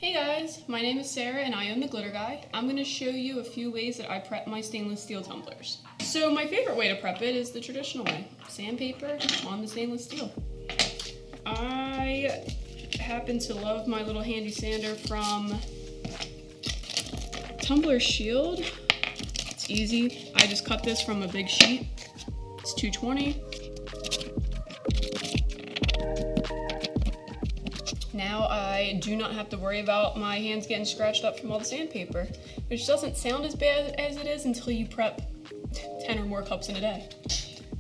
Hey guys, my name is Sarah and I am the Glitter Guy. I'm going to show you a few ways that I prep my stainless steel tumblers. So my favorite way to prep it is the traditional way, sandpaper on the stainless steel. I happen to love my little handy sander from Tumbler Shield. It's easy. I just cut this from a big sheet. It's 220. Now I do not have to worry about my hands getting scratched up from all the sandpaper, which doesn't sound as bad as it is until you prep 10 or more cups in a day.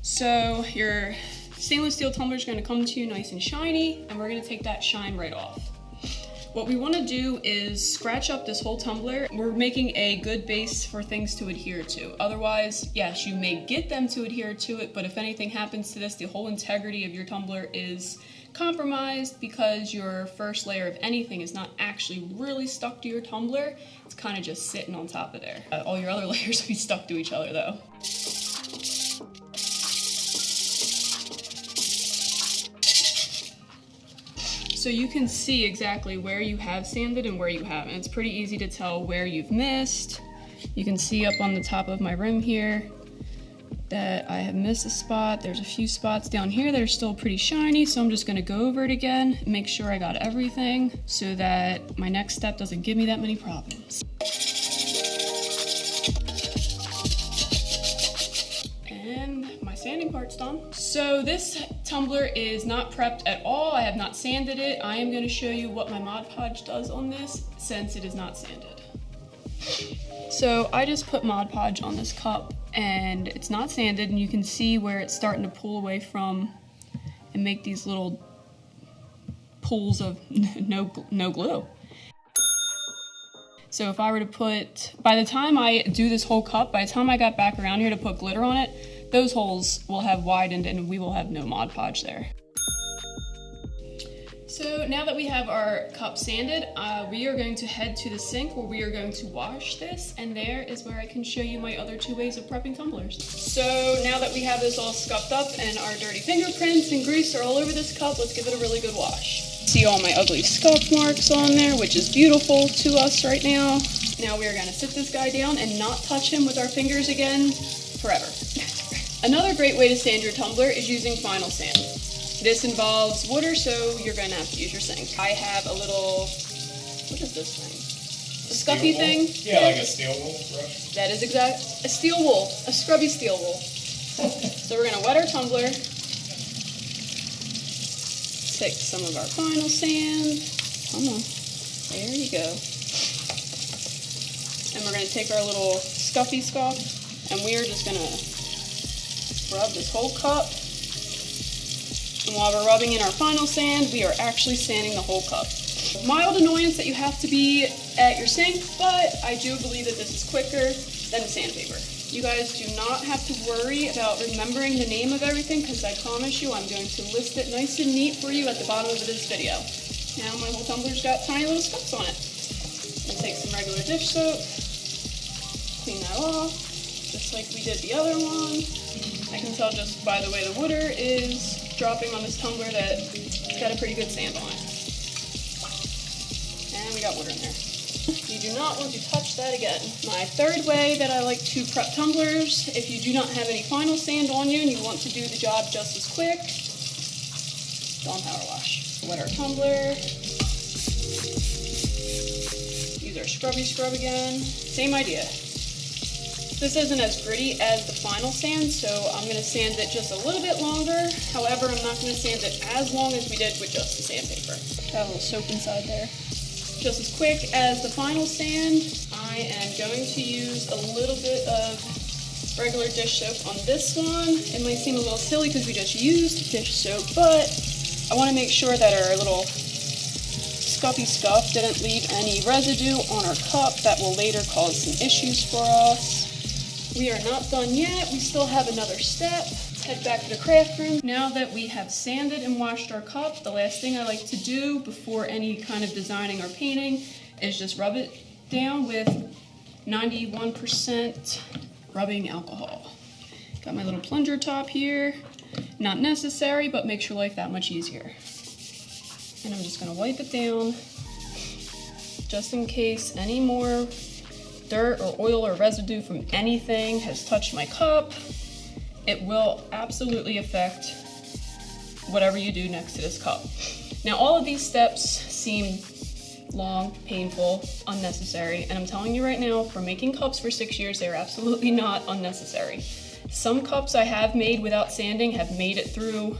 So your stainless steel tumbler is going to come to you nice and shiny, and we're going to take that shine right off. What we want to do is scratch up this whole tumbler. We're making a good base for things to adhere to. Otherwise, yes, you may get them to adhere to it, but if anything happens to this, the whole integrity of your tumbler is compromised because your first layer of anything is not actually really stuck to your tumbler. It's kind of just sitting on top of there. All your other layers will be stuck to each other though. So you can see exactly where you have sanded and where you haven't. It's pretty easy to tell where you've missed. You can see up on the top of my rim here that I have missed a spot. There's a few spots down here that are still pretty shiny, so I'm just gonna go over it again, make sure I got everything so that my next step doesn't give me that many problems. And my sanding part's done. So this tumbler is not prepped at all. I have not sanded it. I am gonna show you what my Mod Podge does on this since it is not sanded. So I just put Mod Podge on this cup and it's not sanded, and you can see where it's starting to pull away from and make these little pools of no glue. So if I were to put, by the time I do this whole cup, by the time I got back around here to put glitter on it, those holes will have widened and we will have no Mod Podge there. So now that we have our cup sanded, we are going to head to the sink where we are going to wash this, and there is where I can show you my other two ways of prepping tumblers. So now that we have this all scuffed up and our dirty fingerprints and grease are all over this cup, let's give it a really good wash. See all my ugly scuff marks on there, which is beautiful to us right now. Now we are going to sit this guy down and not touch him with our fingers again forever. Another great way to sand your tumbler is using final sand. This involves water, so you're going to have to use your sink. I have a little, what is this thing? A scuffy thing? Yeah, like a steel wool brush. That is a steel wool, a scrubby steel wool. So we're going to wet our tumbler, take some of our final sand, come on, there you go. And we're going to take our little scuffy scuff, and we are just going to rub this whole cup. And while we're rubbing in our final sand, we are actually sanding the whole cup. Mild annoyance that you have to be at your sink, but I do believe that this is quicker than the sandpaper. You guys do not have to worry about remembering the name of everything, because I promise you I'm going to list it nice and neat for you at the bottom of this video. Now my whole tumbler's got tiny little scuffs on it. I'm gonna take some regular dish soap, clean that off, just like we did the other one. I can tell just by the way the water is dropping on this tumbler that it's got a pretty good sand on it. And we got water in there. You do not want to touch that again. My third way that I like to prep tumblers, if you do not have any final sand on you and you want to do the job just as quick, Dawn Power Wash. Wet our tumbler. Use our scrubby scrub again. Same idea. This isn't as gritty as the final sand, so I'm going to sand it just a little bit longer. However, I'm not going to sand it as long as we did with just the sandpaper. Got a little soap inside there. Just as quick as the final sand, I am going to use a little bit of regular dish soap on this one. It might seem a little silly because we just used dish soap, but I want to make sure that our little scuffy scuff didn't leave any residue on our cup that will later cause some issues for us. We are not done yet. We still have another step. Let's head back to the craft room. Now that we have sanded and washed our cup, the last thing I like to do before any kind of designing or painting is just rub it down with 91% rubbing alcohol. Got my little plunger top here. Not necessary, but makes your life that much easier. And I'm just going to wipe it down just in case any more dirt or oil or residue from anything has touched my cup. It will absolutely affect whatever you do next to this cup. Now, all of these steps seem long, painful, unnecessary, and I'm telling you right now, for making cups for 6 years, they're absolutely not unnecessary. Some cups I have made without sanding have made it through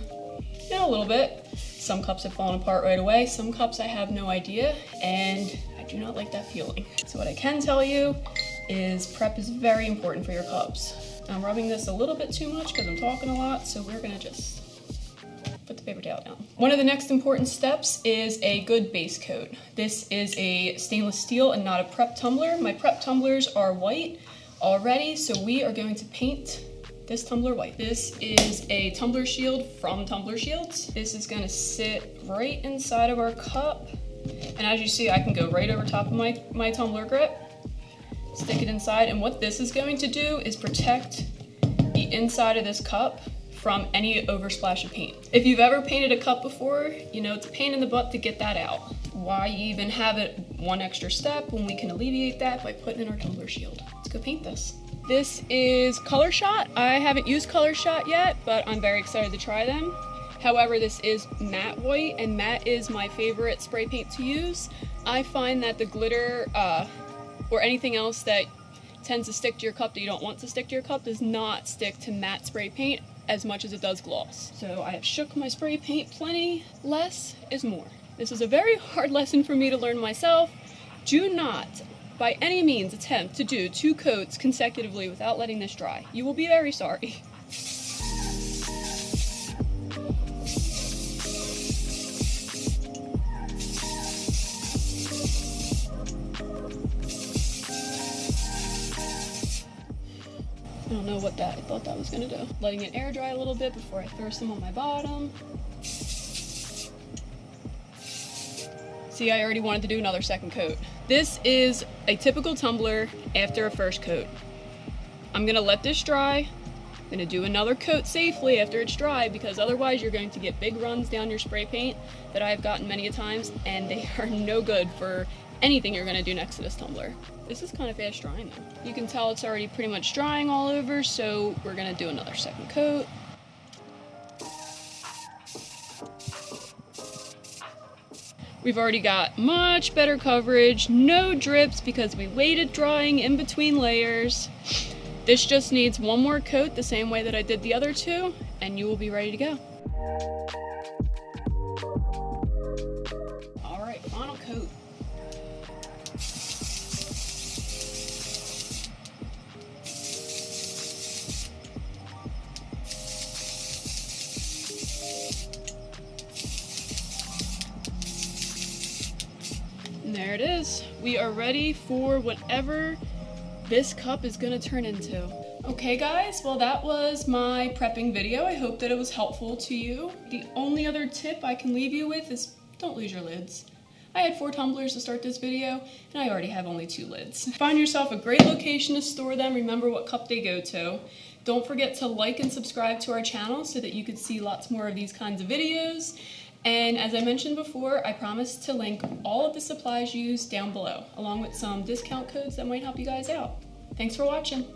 a little bit. Some cups have fallen apart right away. Some cups I have no idea, and I do not like that feeling. So what I can tell you is prep is very important for your cups. I'm rubbing this a little bit too much because I'm talking a lot, so we're gonna just put the paper towel down. One of the next important steps is a good base coat. This is a stainless steel and not a prep tumbler. My prep tumblers are white already, so we are going to paint this tumbler white. This is a tumbler shield from Tumbler Shields. This is gonna sit right inside of our cup. And as you see, I can go right over top of my tumbler grip, stick it inside, and what this is going to do is protect the inside of this cup from any oversplash of paint. If you've ever painted a cup before, you know it's a pain in the butt to get that out. Why even have it one extra step when we can alleviate that by putting in our tumbler shield? Let's go paint this. This is Color Shot. I haven't used Color Shot yet, but I'm very excited to try them. However, this is matte white, and matte is my favorite spray paint to use. I find that the glitter or anything else that tends to stick to your cup that you don't want to stick to your cup does not stick to matte spray paint as much as it does gloss. So I have shook my spray paint plenty. Less is more. This is a very hard lesson for me to learn myself. Do not, by any means, attempt to do 2 coats consecutively without letting this dry. You will be very sorry. I don't know what I thought that was gonna do. Letting it air dry a little bit before I throw some on my bottom. See, I already wanted to do another second coat. This is a typical tumbler after a first coat. I'm gonna let this dry. I'm gonna do another coat safely after it's dry, because otherwise you're going to get big runs down your spray paint that I've gotten many a times, and they are no good for anything you're gonna do next to this tumbler. This is kind of fast drying though. You can tell it's already pretty much drying all over, so we're gonna do another second coat. We've already got much better coverage, no drips because we waited drying in between layers. This just needs one more coat the same way that I did the other 2, and you will be ready to go. All right, final coat. And there it is. We are ready for whatever this cup is gonna turn into. Okay guys, well that was my prepping video. I hope that it was helpful to you. The only other tip I can leave you with is don't lose your lids. I had 4 tumblers to start this video, and I already have only 2 lids. Find yourself a great location to store them. Remember what cup they go to. Don't forget to like and subscribe to our channel so that you could see lots more of these kinds of videos. And as I mentioned before, I promise to link all of the supplies used down below, along with some discount codes that might help you guys out. Thanks for watching.